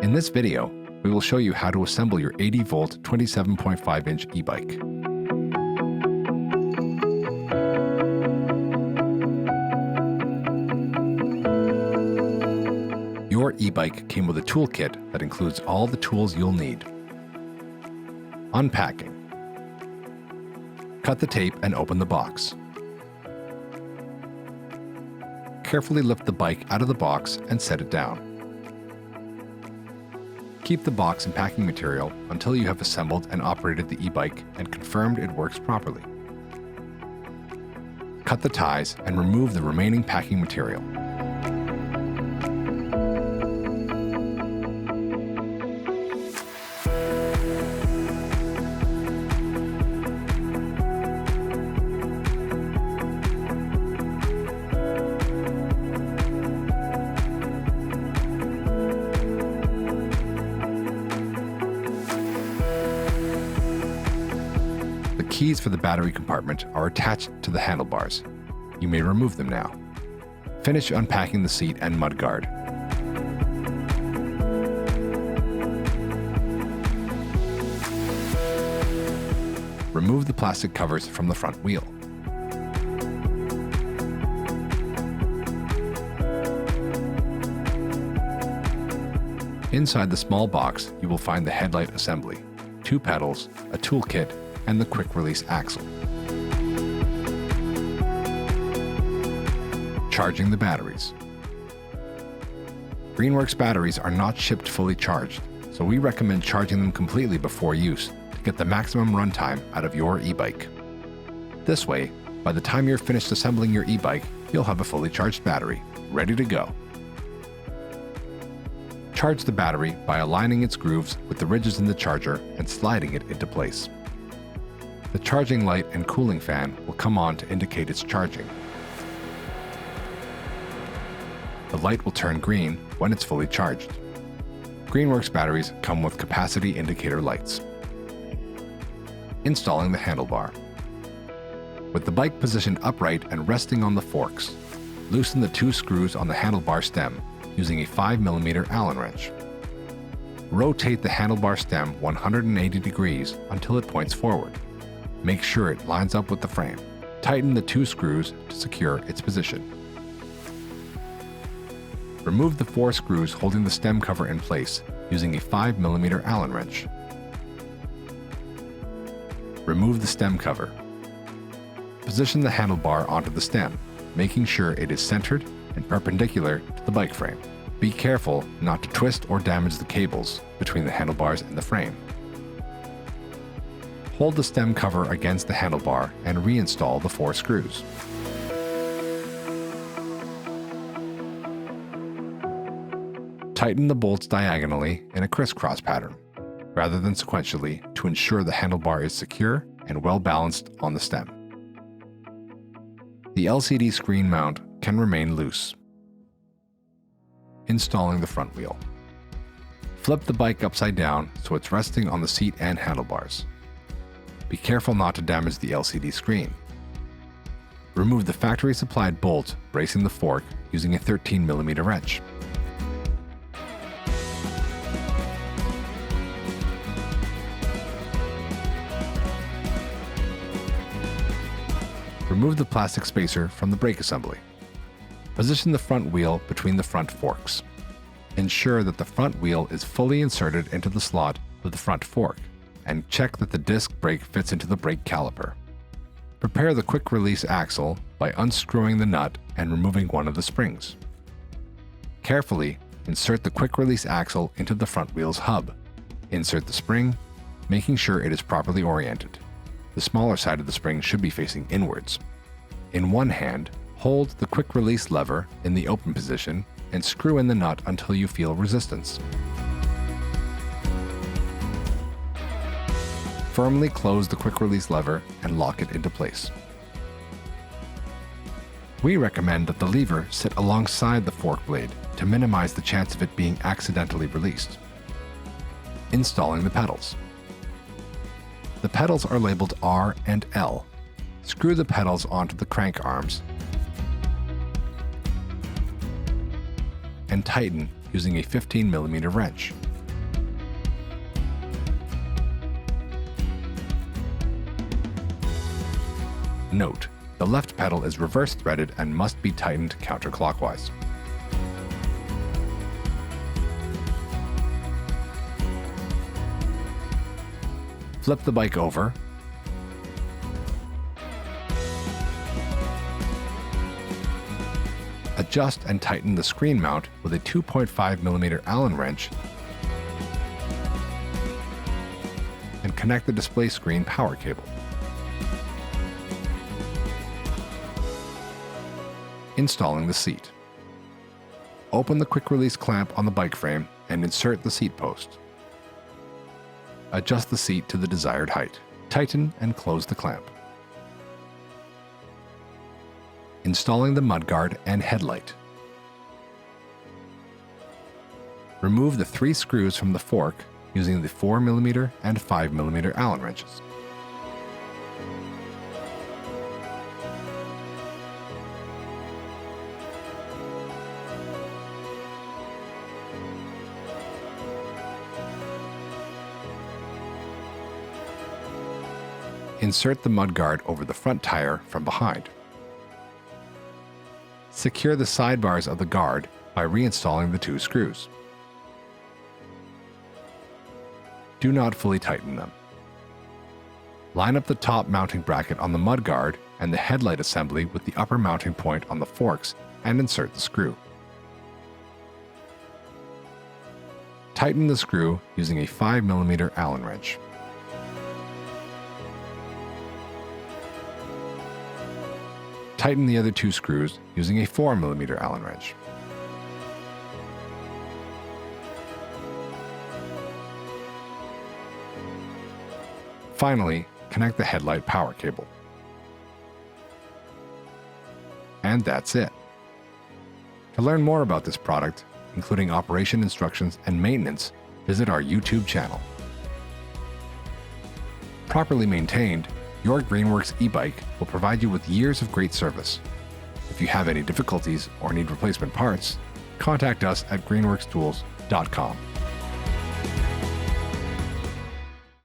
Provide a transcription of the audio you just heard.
In this video, we will show you how to assemble your 80-volt 27.5-inch e-bike. Your e-bike came with a toolkit that includes all the tools you'll need. Unpacking. Cut the tape and open the box. Carefully lift the bike out of the box and set it down. Keep the box and packing material until you have assembled and operated the e-bike and confirmed it works properly. Cut the ties and remove the remaining packing material. The keys for the battery compartment are attached to the handlebars. You may remove them now. Finish unpacking the seat and mudguard. Remove the plastic covers from the front wheel. Inside the small box, you will find the headlight assembly, 2 pedals, a toolkit, and the quick-release axle. Charging the batteries. GREENWORKS batteries are not shipped fully charged, so we recommend charging them completely before use to get the maximum runtime out of your e-bike. This way, by the time you're finished assembling your e-bike, you'll have a fully charged battery, ready to go. Charge the battery by aligning its grooves with the ridges in the charger and sliding it into place. The charging light and cooling fan will come on to indicate it's charging. The light will turn green when it's fully charged. GREENWORKS batteries come with capacity indicator lights. Installing the handlebar. With the bike positioned upright and resting on the forks, loosen the 2 screws on the handlebar stem using a 5mm Allen wrench. Rotate the handlebar stem 180 degrees until it points forward. Make sure it lines up with the frame. Tighten the 2 screws to secure its position. Remove the 4 screws holding the stem cover in place using a 5mm Allen wrench. Remove the stem cover. Position the handlebar onto the stem, making sure it is centered and perpendicular to the bike frame. Be careful not to twist or damage the cables between the handlebars and the frame. Hold the stem cover against the handlebar and reinstall the 4 screws. Tighten the bolts diagonally in a crisscross pattern, rather than sequentially, to ensure the handlebar is secure and well balanced on the stem. The LCD screen mount can remain loose. Installing the front wheel. Flip the bike upside down so it's resting on the seat and handlebars. Be careful not to damage the LCD screen. Remove the factory-supplied bolt bracing the fork using a 13mm wrench. Remove the plastic spacer from the brake assembly. Position the front wheel between the front forks. Ensure that the front wheel is fully inserted into the slot of the front fork, and check that the disc brake fits into the brake caliper. Prepare the quick-release axle by unscrewing the nut and removing one of the springs. Carefully insert the quick-release axle into the front wheel's hub. Insert the spring, making sure it is properly oriented. The smaller side of the spring should be facing inwards. In one hand, hold the quick-release lever in the open position and screw in the nut until you feel resistance. Firmly close the quick-release lever and lock it into place. We recommend that the lever sit alongside the fork blade to minimize the chance of it being accidentally released. Installing the pedals. The pedals are labeled R and L. Screw the pedals onto the crank arms and tighten using a 15mm wrench. Note: the left pedal is reverse threaded and must be tightened counterclockwise. Flip the bike over. Adjust and tighten the screen mount with a 2.5mm Allen wrench and connect the display screen power cable. Installing the seat. Open the quick release clamp on the bike frame and insert the seat post. Adjust the seat to the desired height. Tighten and close the clamp. Installing the mudguard and headlight. Remove the 3 screws from the fork using the 4mm and 5mm Allen wrenches. Insert the mudguard over the front tire from behind. Secure the sidebars of the guard by reinstalling the 2 screws. Do not fully tighten them. Line up the top mounting bracket on the mudguard and the headlight assembly with the upper mounting point on the forks and insert the screw. Tighten the screw using a 5mm Allen wrench. Tighten the other 2 screws using a 4mm Allen wrench. Finally, connect the headlight power cable. And that's it. To learn more about this product, including operation instructions and maintenance, visit our YouTube channel. Properly maintained, your GREENWORKS e-bike will provide you with years of great service. If you have any difficulties or need replacement parts, contact us at greenworkstools.com.